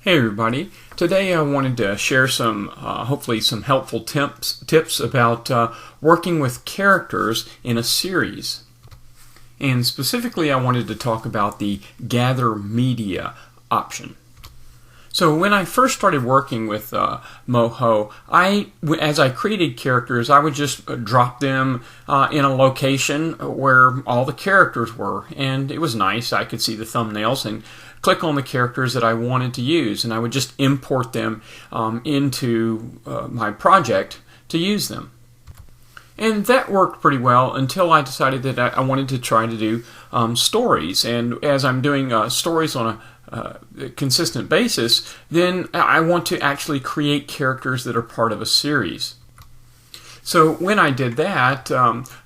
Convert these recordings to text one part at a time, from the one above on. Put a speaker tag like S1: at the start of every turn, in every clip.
S1: Hey everybody, today I wanted to share some hopefully some helpful tips about working with characters in a series. And specifically I wanted to talk about the gather media option. So when I first started working with Moho, as I created characters, I would just drop them in a location where all the characters were, and it was nice. I could see the thumbnails and click on the characters that I wanted to use, and I would just import them into my project to use them. And that worked pretty well until I decided that I wanted to try to do stories. And as I'm doing stories on a consistent basis, then I want to actually create characters that are part of a series. So when I did that,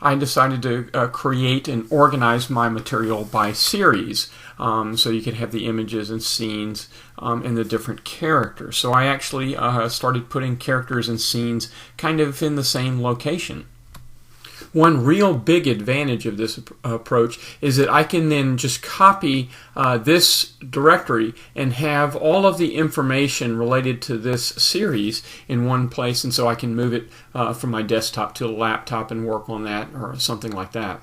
S1: I decided to create and organize my material by series, so you could have the images and scenes and the different characters. So I actually started putting characters and scenes kind of in the same location. One real big advantage of this approach is that I can then just copy this directory and have all of the information related to this series in one place, and so I can move it from my desktop to a laptop and work on that or something like that.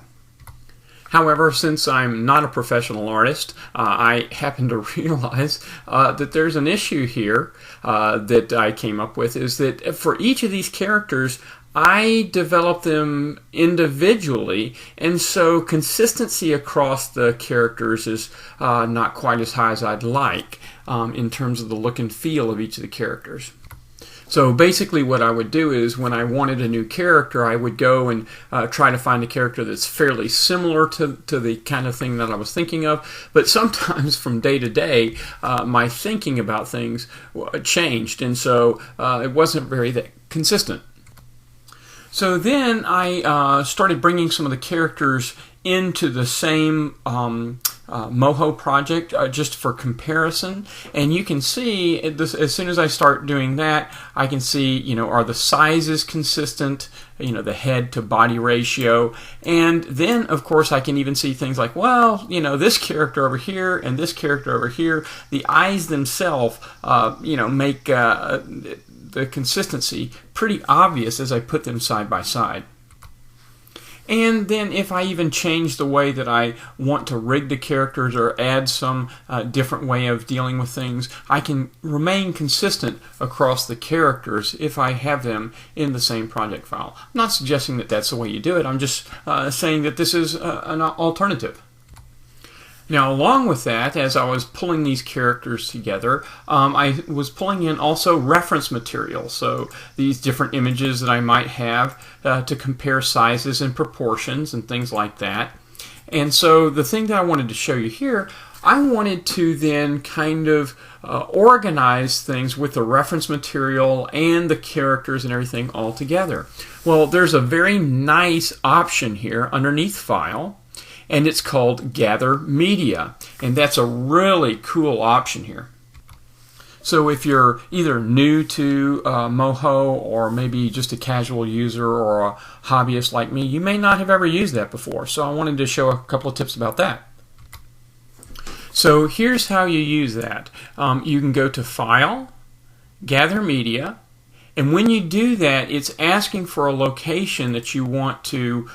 S1: However, since I'm not a professional artist, I happen to realize that there's an issue here that I came up with, is that for each of these characters, I develop them individually, and so consistency across the characters is not quite as high as I'd like in terms of the look and feel of each of the characters. So basically what I would do is when I wanted a new character, I would go and try to find a character that's fairly similar to the kind of thing that I was thinking of. But sometimes from day to day, my thinking about things changed, and so it wasn't very that consistent. So then I started bringing some of the characters into the same Moho project just for comparison, and you can see as soon as I start doing that, I can see, are the sizes consistent, the head to body ratio, and then of course I can even see things like, well, this character over here and this character over here, the eyes themselves make the consistency pretty obvious as I put them side by side. And then if I even change the way that I want to rig the characters or add some different way of dealing with things, I can remain consistent across the characters if I have them in the same project file. I'm not suggesting that that's the way you do it. I'm just saying that this is an alternative. Now, along with that, as I was pulling these characters together, I was pulling in also reference material. So these different images that I might have to compare sizes and proportions and things like that. And so the thing that I wanted to show you here, I wanted to then kind of organize things with the reference material and the characters and everything all together. Well, there's a very nice option here underneath File, and it's called Gather Media, and that's a really cool option here. So if you're either new to Moho, or maybe just a casual user or a hobbyist like me, you may not have ever used that before, so I wanted to show a couple of tips about that. So here's how you use that. You can go to File, Gather Media, and when you do that, it's asking for a location that you want to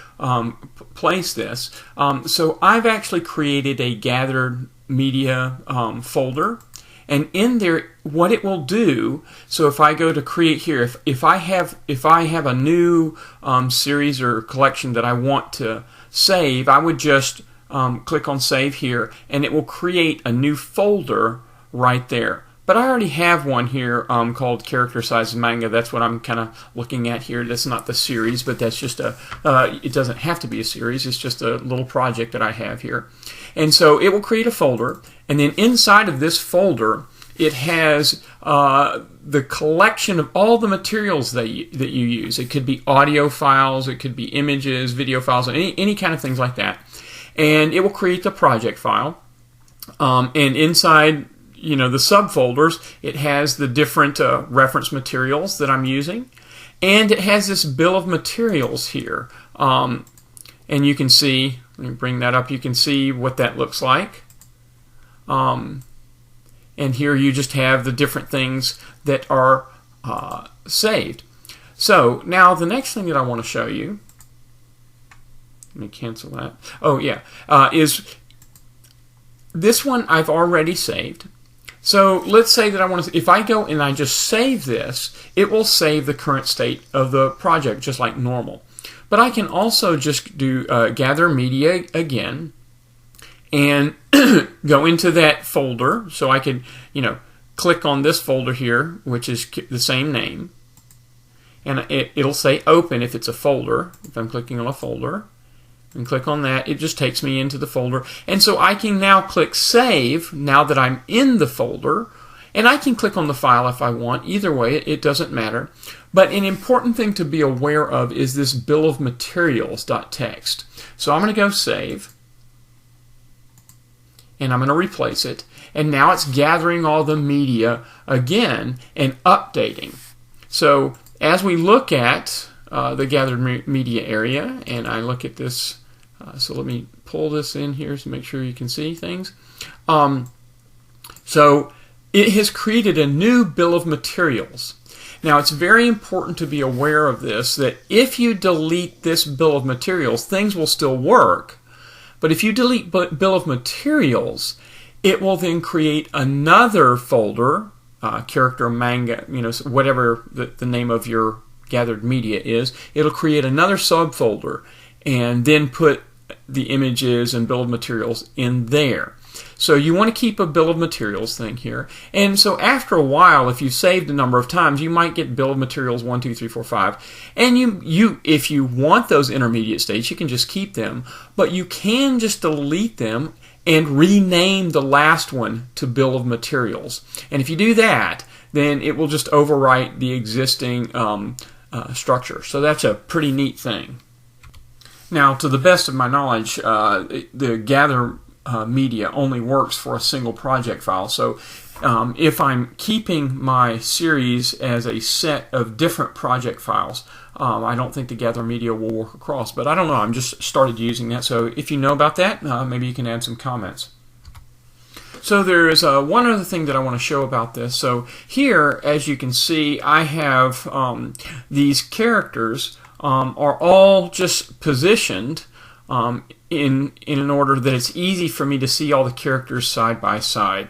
S1: place this. So I've actually created a gathered media folder, and in there, what it will do. So if I go to create here, if I have a new series or collection that I want to save, I would just click on Save here, and it will create a new folder right there. But I already have one here called Character Size Manga. That's what I'm kind of looking at here. That's not the series, but that's just it doesn't have to be a series. It's just a little project that I have here. And so it will create a folder, and then inside of this folder, it has the collection of all the materials that you use. It could be audio files, it could be images, video files, any kind of things like that. And it will create the project file. And inside the subfolders, it has the different reference materials that I'm using, and it has this bill of materials here. And you can see, let me bring that up, you can see what that looks like. And here you just have the different things that are saved. So now the next thing that I want to show you, let me cancel that. Oh yeah, is this one I've already saved. So let's say that I want to, if I go and I just save this, it will save the current state of the project just like normal. But I can also just do gather media again and go into that folder. So I could, click on this folder here, which is the same name. And it'll say open if it's a folder. If I'm clicking on a folder and click on that, it just takes me into the folder. And so I can now click save now that I'm in the folder. And I can click on the file if I want. Either way, it doesn't matter. But an important thing to be aware of is this bill of materials.txt. So I'm going to go save. And I'm going to replace it. And now it's gathering all the media again and updating. So as we look at the gathered media area, and I look at this, so let me pull this in here to make sure you can see things. So it has created a new bill of materials. Now it's very important to be aware of this, that if you delete this bill of materials, things will still work. But if you delete bill of materials, it will then create another folder, character manga, whatever the name of your gathered media is. It'll create another subfolder and then put the images and bill of materials in there. So you want to keep a bill of materials thing here. And so after a while, if you saved a number of times, you might get bill of materials 1, 2, 3, 4, 5. And you if you want those intermediate states, you can just keep them. But you can just delete them and rename the last one to bill of materials. And if you do that, then it will just overwrite the existing structure. So that's a pretty neat thing. Now, to the best of my knowledge, the gather media only works for a single project file. So if I'm keeping my series as a set of different project files, I don't think the gather media will work across. But I don't know. I'm just started using that. So if you know about that, maybe you can add some comments. So there's one other thing that I want to show about this. So here, as you can see, I have these characters are all just positioned in an order that it's easy for me to see all the characters side by side.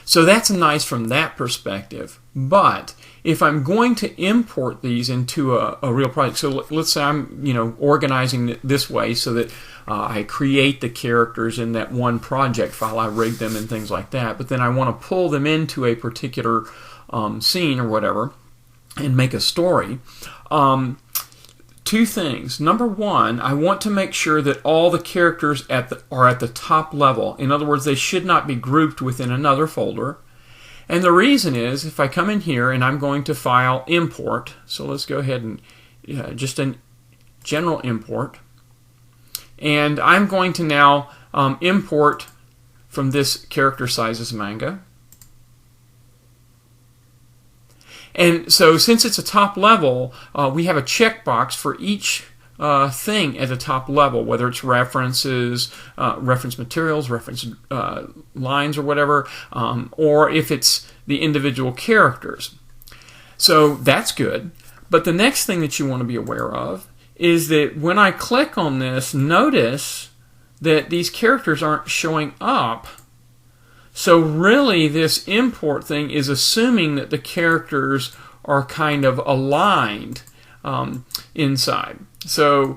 S1: So that's nice from that perspective. But if I'm going to import these into a real project, so let's say I'm organizing it this way so that I create the characters in that one project file, I rig them and things like that, but then I want to pull them into a particular scene or whatever and make a story. Two things. Number one, I want to make sure that all the characters are at the top level. In other words, they should not be grouped within another folder. And the reason is, if I come in here and I'm going to file import, so let's go ahead and just a general import, and I'm going to now import from this character sizes manga. And so since it's a top level, we have a checkbox for each thing at the top level, whether it's references, reference materials, reference lines or whatever, or if it's the individual characters. So that's good. But the next thing that you want to be aware of is that when I click on this, notice that these characters aren't showing up. So really this import thing is assuming that the characters are kind of aligned inside. So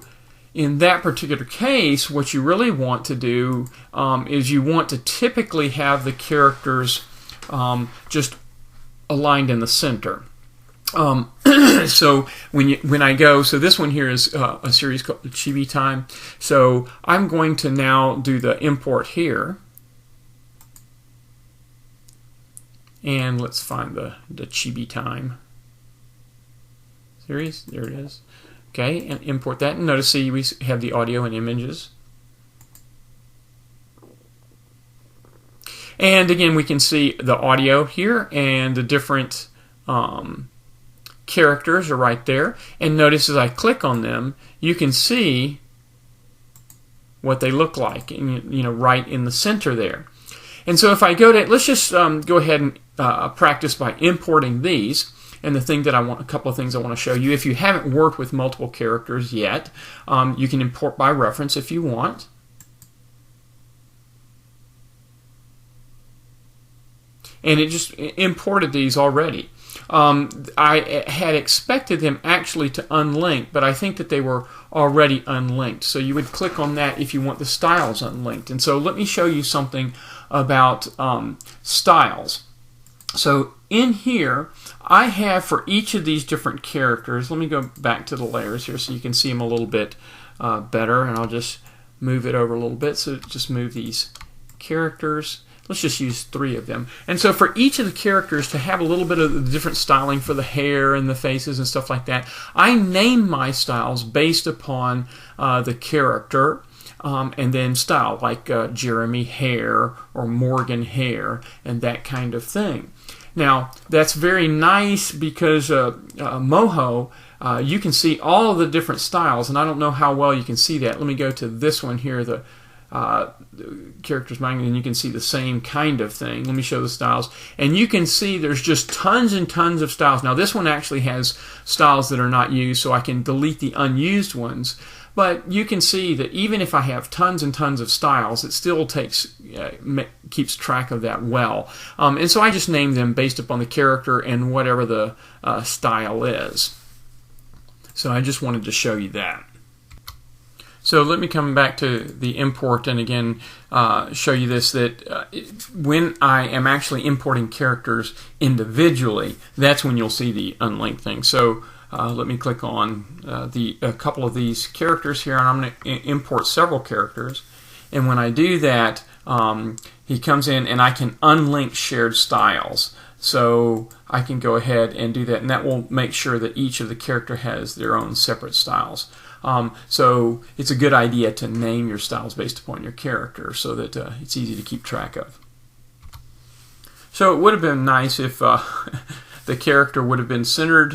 S1: in that particular case, what you really want to do is you want to typically have the characters just aligned in the center. So when I go, so this one here is a series called Chibi Time. So I'm going to now do the import here. And let's find the Chibi Time series. There it is. Okay, and import that. And notice, see, we have the audio and images. And again, we can see the audio here and the different characters are right there. And notice as I click on them, you can see what they look like, and right in the center there. And so if I go to, let's just go ahead and practice by importing these. And the thing that a couple of things I want to show you. If you haven't worked with multiple characters yet, you can import by reference if you want. And it just imported these already. I had expected them actually to unlink, but I think that they were already unlinked. So you would click on that if you want the styles unlinked. And so let me show you something about styles. So in here, I have for each of these different characters, let me go back to the layers here so you can see them a little bit better, and I'll just move it over a little bit. So just move these characters. Let's just use 3 of them. And so for each of the characters to have a little bit of the different styling for the hair and the faces and stuff like that, I name my styles based upon the character and then style, like Jeremy hair or Morgan hair and that kind of thing. Now, that's very nice because Moho, you can see all of the different styles, and I don't know how well you can see that. Let me go to this one here, the characters magnet, and you can see the same kind of thing. Let me show the styles, and you can see there's just tons and tons of styles. Now this one actually has styles that are not used, so I can delete the unused ones, but you can see that even if I have tons and tons of styles, it still keeps track of that well. And so I just name them based upon the character and whatever the style is. So I just wanted to show you that. So let me come back to the import and again show you this, that when I am actually importing characters individually, that's when you'll see the unlinked thing. So let me click on a couple of these characters here, and I'm going to import several characters. And when I do that, he comes in and I can unlink shared styles. So I can go ahead and do that, and that will make sure that each of the character has their own separate styles. So it's a good idea to name your styles based upon your character so that it's easy to keep track of. So it would have been nice if the character would have been centered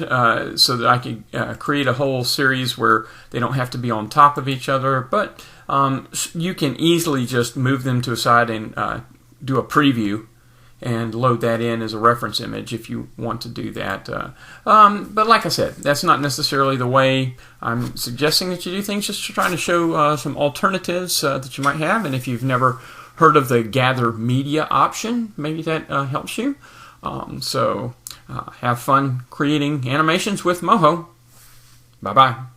S1: so that I could create a whole series where they don't have to be on top of each other, but you can easily just move them to a side and do a preview and load that in as a reference image if you want to do that. But like I said, that's not necessarily the way I'm suggesting that you do things, just trying to show some alternatives that you might have. And if you've never heard of the Gather Media option, maybe that helps you. So have fun creating animations with Moho. Bye-bye.